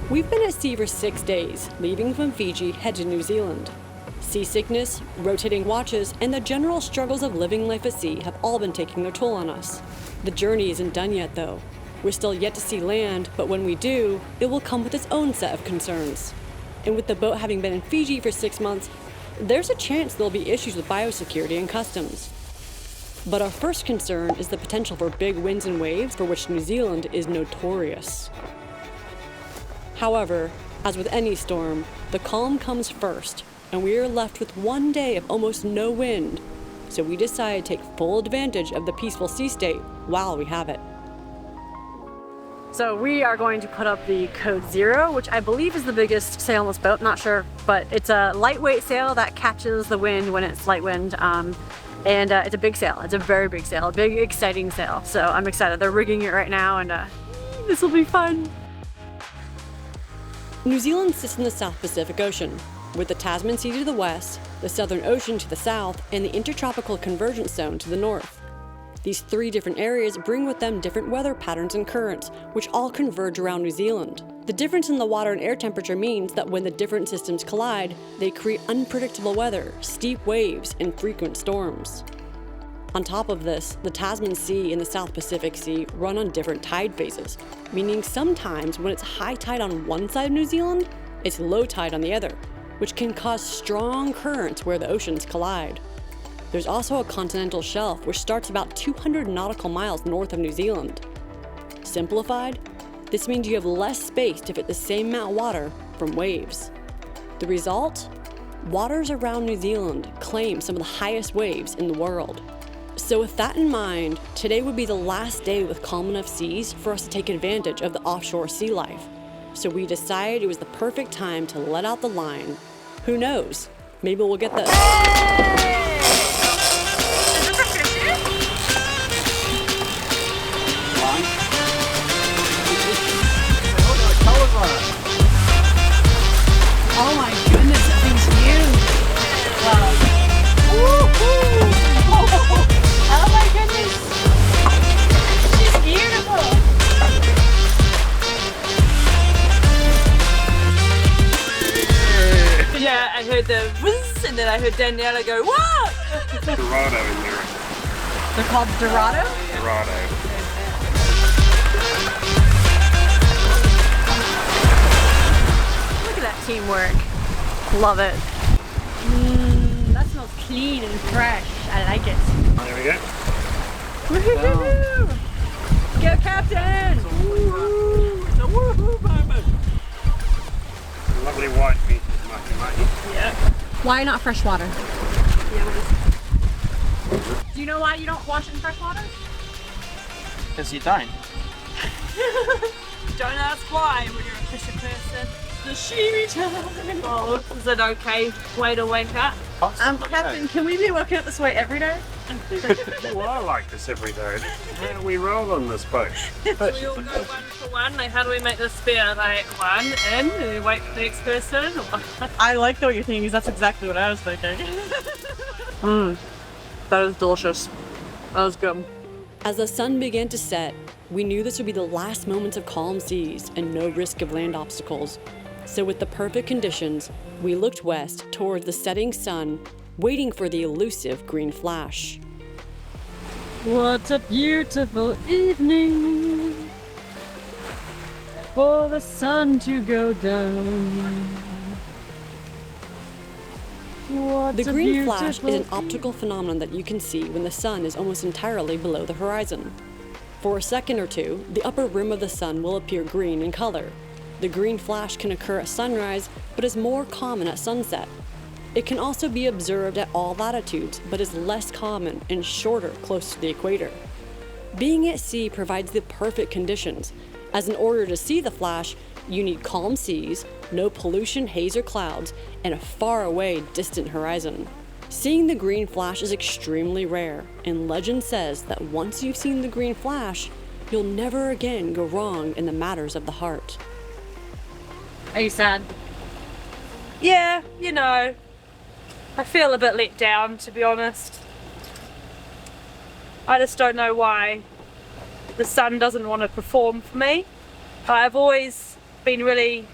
We've been at sea for 6 days, leaving from Fiji, head to New Zealand. Seasickness, rotating watches, and the general struggles of living life at sea have all been taking their toll on us. The journey isn't done yet, though. We're still yet to see land, but when we do, it will come with its own set of concerns. And with the boat having been in Fiji for 6 months, there's a chance there'll be issues with biosecurity and customs. But our first concern is the potential for big winds and waves, for which New Zealand is notorious. However, as with any storm, the calm comes first, and we are left with 1 day of almost no wind, so we decided to take full advantage of the peaceful sea state while we have it. So we are going to put up the code 0, which I believe is the biggest sail on this boat, not sure, but it's a lightweight sail that catches the wind when it's light wind, and it's a big sail. It's a very big sail, a big exciting sail, so I'm excited. They're rigging it right now, and this will be fun. New Zealand sits in the South Pacific Ocean, with the Tasman Sea to the west, the Southern Ocean to the south, and the Intertropical Convergence Zone to the north. These 3 different areas bring with them different weather patterns and currents, which all converge around New Zealand. The difference in the water and air temperature means that when the different systems collide, they create unpredictable weather, steep waves, and frequent storms. On top of this, the Tasman Sea and the South Pacific Sea run on different tide phases, meaning sometimes when it's high tide on one side of New Zealand, it's low tide on the other, which can cause strong currents where the oceans collide. There's also a continental shelf which starts about 200 nautical miles north of New Zealand. Simplified, this means you have less space to fit the same amount of water from waves. The result? Waters around New Zealand claim some of the highest waves in the world. So with that in mind, today would be the last day with calm enough seas for us to take advantage of the offshore sea life. So we decided it was the perfect time to let out the line. Who knows? Maybe we'll get the... Oh my goodness, that thing's huge! Wow. Woohoo! Oh my goodness! She's beautiful! Yeah, I heard the whiz, and then I heard Daniela go, what? Dorado in there. They're called Dorado? Dorado. Look at that teamwork. Love it. That smells clean and fresh. I like it. There we go. Woohoo! Go Captain! Woo! It's a woohoo moment. Lovely white beaches, Marky. Yeah. Why not freshwater? Do you know why you don't wash in fresh water? Because you don't. Don't ask why when you're a fisher person. The sheepy time. Oh, is it okay way to wake up? Captain, can we be working up this way every day? Well, I like this every day. How do we roll on this boat? We all go 1 for 1. Like, how do we make this fair? Like 1 in, and we wait for the next person? I like the way you're thinking, because that's exactly what I was thinking. That is delicious. That was good. As the sun began to set, we knew this would be the last moments of calm seas and no risk of land obstacles. So with the perfect conditions, we looked west towards the setting sun, waiting for the elusive green flash. What a beautiful evening for the sun to go down. The green flash is an optical phenomenon that you can see when the sun is almost entirely below the horizon. For a second or two, the upper rim of the sun will appear green in color. The green flash can occur at sunrise, but is more common at sunset. It can also be observed at all latitudes, but is less common and shorter close to the equator. Being at sea provides the perfect conditions, as in order to see the flash, you need calm seas, no pollution, haze, or clouds, and a far-away, distant horizon. Seeing the green flash is extremely rare, and legend says that once you've seen the green flash, you'll never again go wrong in the matters of the heart. Are you sad? Yeah, you know, I feel a bit let down, to be honest. I just don't know why the sun doesn't want to perform for me. I've always been really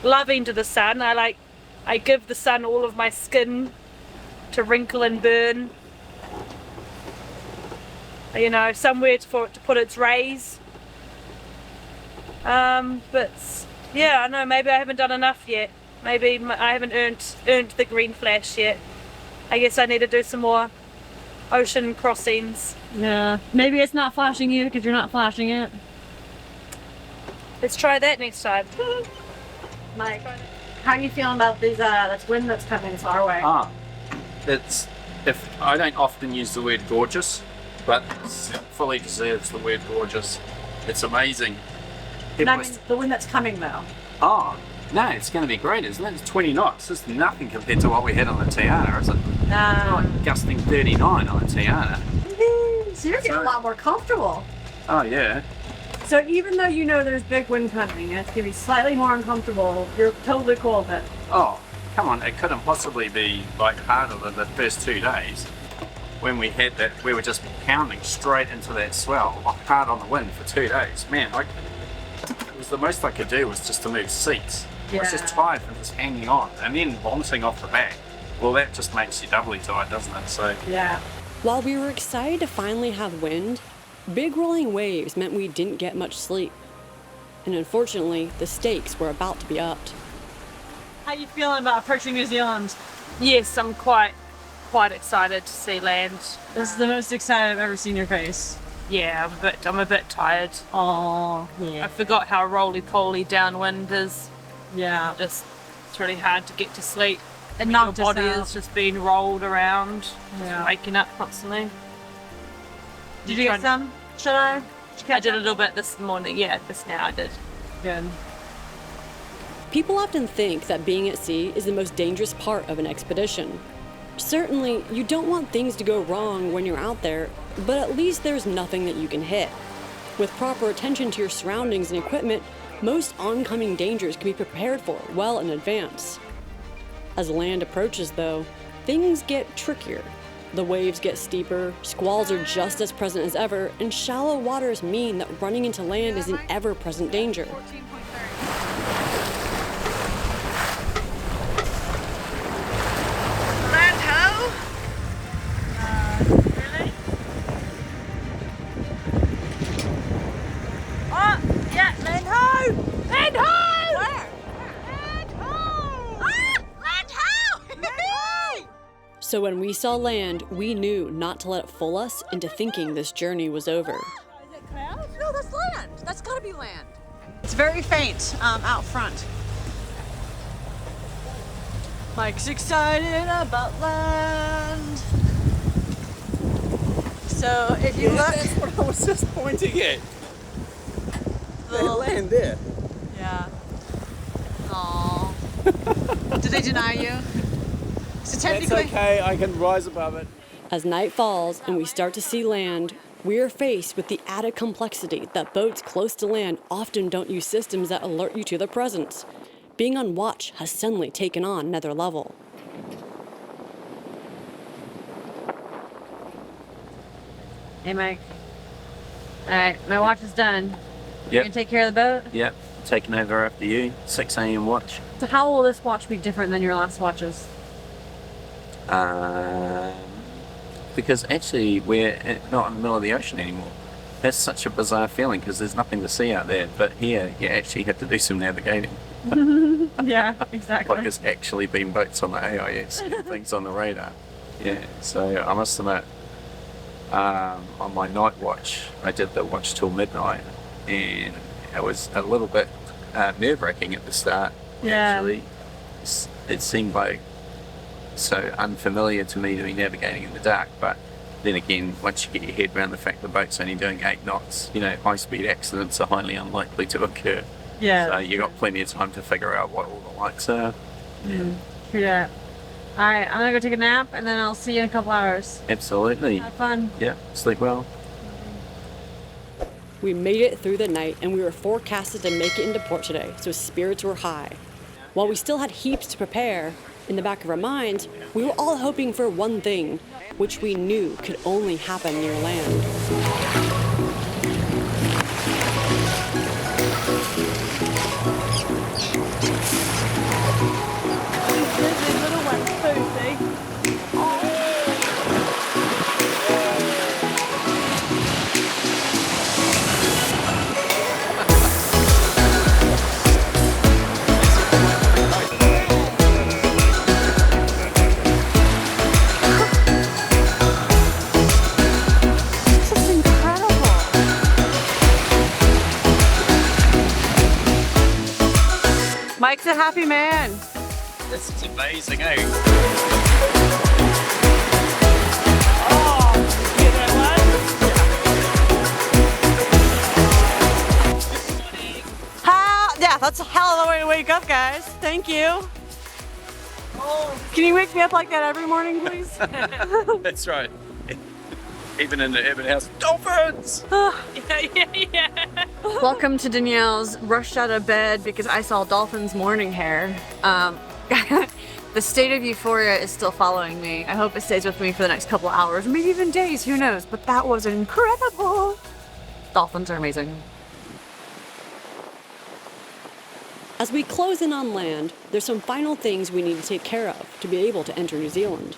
loving to the sun. I give the sun all of my skin to wrinkle and burn. You know, somewhere for it to put its rays. But yeah, I know, maybe I haven't done enough yet. Maybe I haven't earned the green flash yet. I guess I need to do some more ocean crossings. Yeah, maybe it's not flashing you because you're not flashing it. Let's try that next time. Mike, how are you feeling about these, this wind that's coming our way? I don't often use the word gorgeous, but it fully deserves the word gorgeous. It's amazing. No, I mean the wind that's coming though. Oh, no, it's going to be great, isn't it? It's 20 knots. It's nothing compared to what we had on the Tiana, is it? No. Like gusting 39 on the Tiana. So you're getting a lot more comfortable. Oh, yeah. So even though you know there's big wind coming, it's going to be slightly more uncomfortable. You're totally cool with it. Oh, come on. It couldn't possibly be like harder than the first 2 days when we had that. We were just pounding straight into that swell, hard on the wind for 2 days. Man, it was the most I could do was just to move seats. I was just tired from just hanging on and then vomiting off the back. Well, that just makes you doubly tired, doesn't it? So yeah. While we were excited to finally have wind, big rolling waves meant we didn't get much sleep. And unfortunately, the stakes were about to be upped. How you feeling about approaching New Zealand? Yes, I'm quite excited to see land. This is the most excited I've ever seen your face. Yeah, I'm a bit tired. Oh, I yeah. forgot how roly-poly downwind is. Yeah. It's really hard to get to sleep. It Your knocked us body out. is just being rolled around, Yeah. waking up constantly. Did you get some? Should I? I did a little bit this morning. Yeah, just now I did. Good. People often think that being at sea is the most dangerous part of an expedition. Certainly, you don't want things to go wrong when you're out there, but at least there's nothing that you can hit. With proper attention to your surroundings and equipment, most oncoming dangers can be prepared for well in advance. As land approaches, though, things get trickier. The waves get steeper, squalls are just as present as ever, and shallow waters mean that running into land is an ever-present danger. Land ho! Really? Oh, yeah, land ho! Land ho! Where? Land ho! Ah! Land ho! Land ho! So when we saw land, we knew not to let it fool us into thinking this journey was over. Is it clouds? No, that's land. That's gotta be land. It's very faint out front. Mike's excited about land. So if you look, that's what I was just pointing at. That land there. yeah. Aww. Did they deny you? So That's technically, okay, I can rise above it. As night falls and we start to see land, we are faced with the added complexity that boats close to land often don't use systems that alert you to their presence. Being on watch has suddenly taken on another level. hey Mike. All right, my watch is done. You Yep. gonna take care of the boat? Yep, taking over after you. 6 a.m. watch. So how will this watch be different than your last watches? Because actually we're not in the middle of the ocean anymore. That's such a bizarre feeling because there's nothing to see out there. But here, you actually have to do some navigating. Yeah, exactly. Like there's actually been boats on the AIS and things on the radar. Yeah, so I must admit, on my night watch, I did the watch till midnight, and it was a little bit nerve-wracking at the start. Yeah. Actually, it seemed like so unfamiliar to me to be navigating in the dark, but then again, once you get your head around the fact the boat's only doing 8 knots, you know, high-speed accidents are highly unlikely to occur. Yeah. So you got plenty of time to figure out what all the lights are. True that. All right, I'm gonna go take a nap, and then I'll see you in a couple hours. Absolutely. Have fun. Yeah, sleep well. We made it through the night and we were forecasted to make it into port today, so spirits were high. While we still had heaps to prepare, in the back of our minds, we were all hoping for one thing, which we knew could only happen near land. Mike's a happy man. This is amazing, eh? Oh, you hear that one? Yeah, that's a hell of a way to wake up, guys. Thank you. Can you wake me up like that every morning, please? That's right. Even in the urban house, Dolphins! Yeah. Welcome to Danielle's rushed out of bed because I saw Dolphins morning hair. The state of euphoria is still following me. I hope it stays with me for the next couple of hours, maybe even days, who knows? But that was incredible. Dolphins are amazing. As we close in on land, there's some final things we need to take care of to be able to enter New Zealand.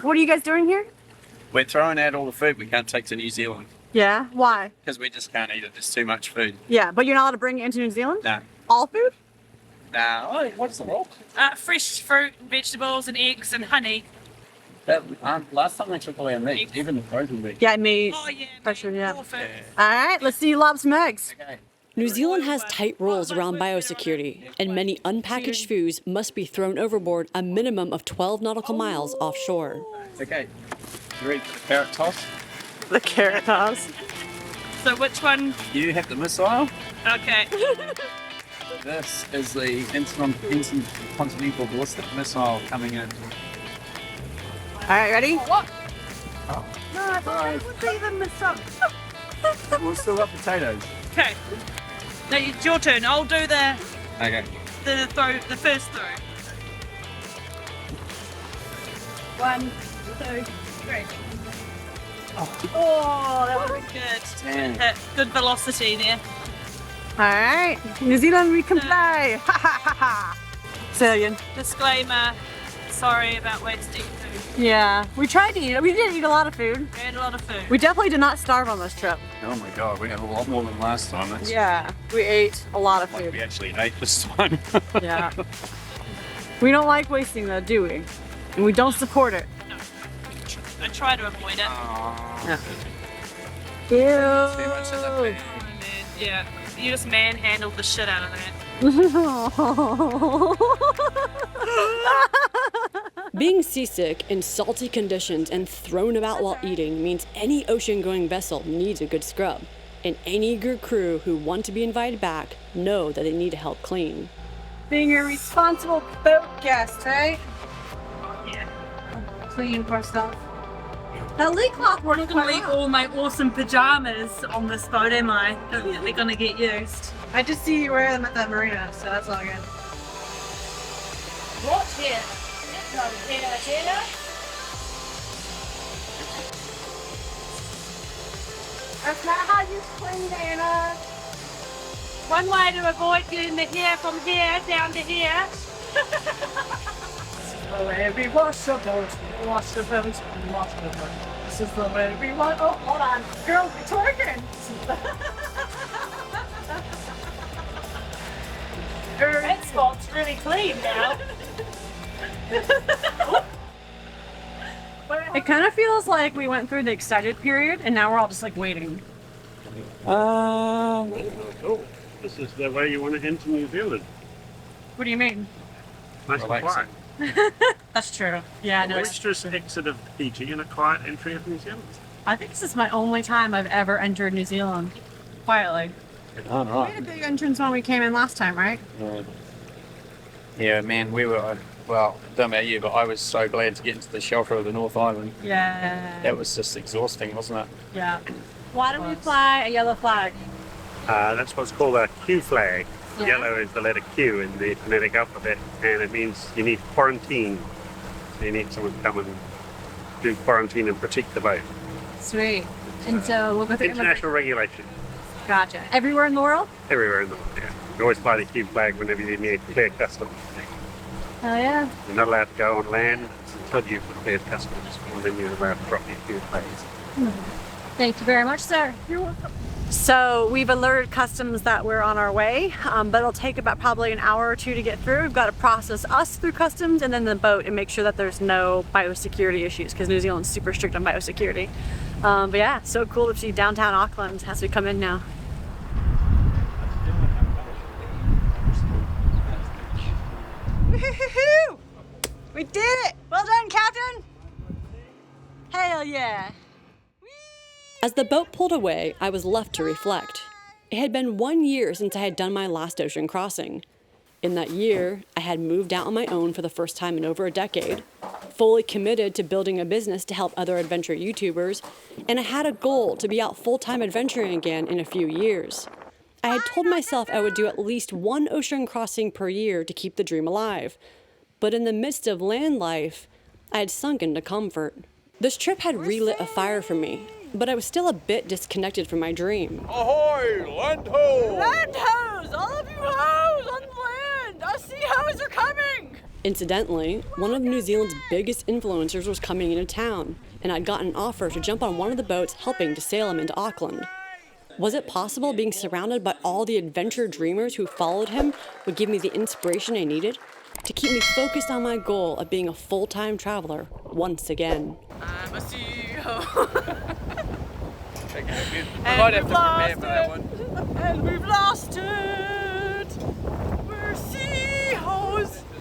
What are you guys doing here? We're throwing out all the food we can't take to New Zealand Yeah, why? because we just can't eat it. There's too much food. Yeah, but you're not allowed to bring it into New Zealand? Nah. All food? Nah. Oh, what's the rule? Fresh fruit, and vegetables, and eggs, and honey. Last time they took away meat, even the frozen meat. Yeah, meat. Oh yeah, Pressure, yeah. all food. All right, let's see you lob some eggs. Okay. New Zealand has tight rules around biosecurity, and many unpackaged foods must be thrown overboard a minimum of 12 nautical miles offshore. Okay. You ready for the carrot toss? The carrot toss. So which one? You have the missile. Okay. This is the intercontinental ballistic missile coming in. All right, ready? What? We'll still got potatoes. Okay. Now it's your turn. I'll do the Okay. the first throw. 1, 2, 3. Oh, that was good. Damn. Good velocity there. All right, New Zealand, we comply. Ha ha ha ha. Say that again. Disclaimer. Sorry about wasting food. Yeah, we tried to eat it. We did eat a lot of food. We had a lot of food. We definitely did not starve on this trip. Oh my god, we had a lot more than last time. That's Yeah, we ate a lot of like we food. actually ate this time. Yeah. We don't like wasting though, do we? And we don't support it. I try to avoid it. Yeah. Too much in the pan. Oh, man. Yeah. You just manhandled the shit out of that. Being seasick in salty conditions and thrown about while eating means any ocean-going vessel needs a good scrub. And any good crew who want to be invited back know that they need to help clean. Being a responsible boat guest, right? Yeah. Clean for stuff. That leak cloth I'm worked not gonna quite leave well. all my awesome pajamas on this boat, am I? They're gonna get used. I just see you wear them at that marina, so that's all good. What's here? That's not how you clean, Dana. One way to avoid getting the hair from here down to here. The way we wash the boat, wash the boat, wash the boat. This is the way we want. Oh, hold on. Girl, we're twerking. That spot's really clean now. It kind of feels like we went through the excited period and now we're all just like waiting. Oh, this is the way you want to enter New Zealand. What do you mean? Nice and Relaxing. quiet. That's true. Yeah, no, Boisterous exit of Fiji and a quiet entry of New Zealand. I think this is my only time I've ever entered New Zealand quietly. Oh, We right. had a big entrance when we came in last time, right? Yeah, man, we were, well, don't know about you, but I was so glad to get into the shelter of the North Island. Yeah. That was just exhausting, wasn't it? Yeah. Why do we fly a yellow flag? That's what's called a Q flag. Yeah. Yellow is the letter Q in the phonetic alphabet, and it means you need quarantine. So you need someone to come and do quarantine and protect the boat. Sweet. And so we'll go through International regulation. Gotcha. Everywhere in the world? Everywhere in the world, yeah. You always fly the Q flag whenever you need clear customs. Oh yeah. You're not allowed to go on land until you've cleared customs, and then you're allowed to drop your Q flags. Thank you very much, sir. You're welcome. So we've alerted customs that we're on our way, but it'll take about probably an hour or two to get through. We've got to process us through customs and then the boat and make sure that there's no biosecurity issues because New Zealand's super strict on biosecurity. But yeah, so cool to see downtown Auckland as we come in now. Hell yeah. As the boat pulled away, I was left to reflect. It had been 1 year since I had done my last ocean crossing. In that year, I had moved out on my own for the first time in over a decade, fully committed to building a business to help other adventure YouTubers, and I had a goal to be out full-time adventuring again in a few years. I had told myself I would do at least 1 ocean crossing per year to keep the dream alive. But in the midst of land life, I had sunk into comfort. This trip had relit a fire for me, but I was still a bit disconnected from my dream. Ahoy, land ho! Land hoes! All of you hoes on land! Us sea hoes are coming! Incidentally, one of New Zealand's biggest influencers was coming into town, and I'd gotten an offer to jump on one of the boats helping to sail him into Auckland. Was it possible being surrounded by all the adventure dreamers who followed him would give me the inspiration I needed to keep me focused on my goal of being a full-time traveler once again? I'm a sea ho. I might have to prepare for that one. And we've lost it. We're sea hoes.